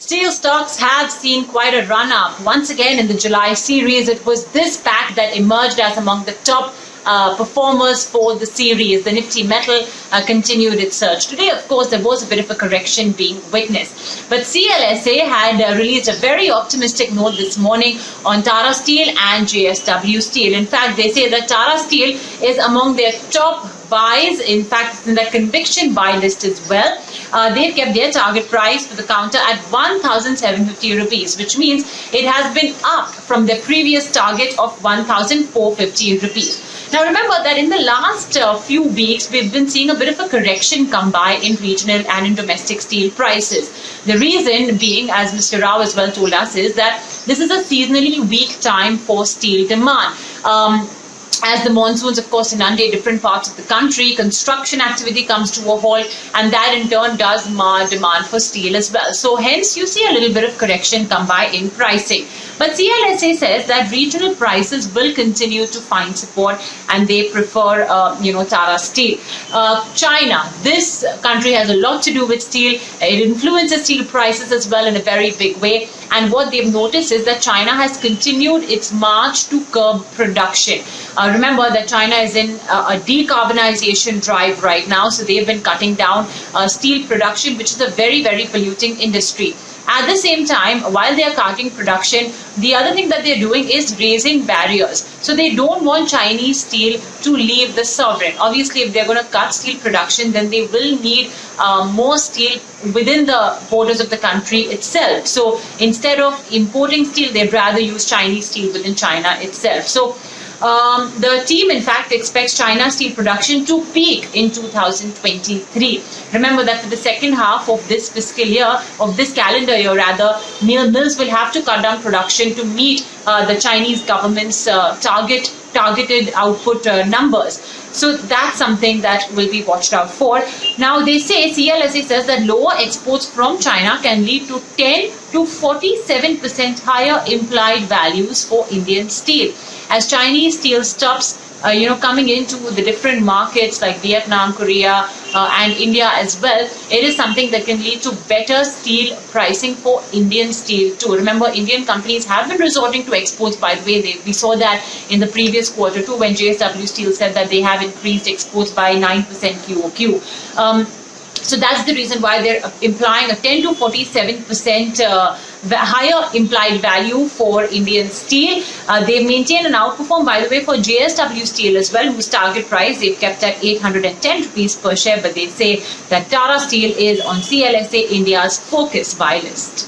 Steel stocks have seen quite a run up. Once again in the July series, it was this pack that emerged as among the top performers for the series. The Nifty Metal continued its surge. Today, of course, there was a bit of a correction being witnessed. But CLSA had released a very optimistic note this morning on Tata Steel and JSW Steel. In fact, they say that Tata Steel is among their top buys, in fact, in the conviction buy list as well. They've kept their target price for the counter at 1,750 rupees, which means it has been up from their previous target of 1,450 rupees. Now remember that in the last few weeks, we've been seeing a bit of a correction come by in regional and in domestic steel prices. The reason being, as Mr. Rao as well told us, is that this is a seasonally weak time for steel demand. As the monsoons, of course, inundate different parts of the country, construction activity comes to a halt, and that in turn does mar demand for steel as well. So hence, you see a little bit of correction come by in pricing. But CLSA says that regional prices will continue to find support, and they prefer, Tata Steel. China, this country has a lot to do with steel. It influences steel prices as well in a very big way. And what they've noticed is that China has continued its march to curb production. Remember that China is in a decarbonization drive right now, so they've been cutting down steel production, which is a very, very polluting industry. At the same time, while they are cutting production, the other thing that they're doing is raising barriers. So they don't want Chinese steel to leave the sovereign. Obviously, if they're going to cut steel production, then they will need more steel within the borders of the country itself. So instead of importing steel, they'd rather use Chinese steel within China itself. So the team, in fact, expects China steel production to peak in 2023. Remember that for the second half of this fiscal year, of this calendar year rather, mills will have to cut down production to meet the Chinese government's targeted output numbers. So that's something that will be watched out for. Now they say, CLSA says that lower exports from China can lead to 10 to 47% higher implied values for Indian steel. As Chinese steel stops coming into the different markets like Vietnam, Korea, and India as well, it is something that can lead to better steel pricing for Indian steel too. Remember, Indian companies have been resorting to exports. By the way, we saw that in the previous quarter too, when JSW Steel said that they have increased exports by 9% QOQ. So that's the reason why they're implying a 10 to 47% higher implied value for Indian steel. They maintain an outperform, by the way, for JSW Steel as well, whose target price they've kept at 810 rupees per share. But they say that Tata Steel is on CLSA India's focus buy list.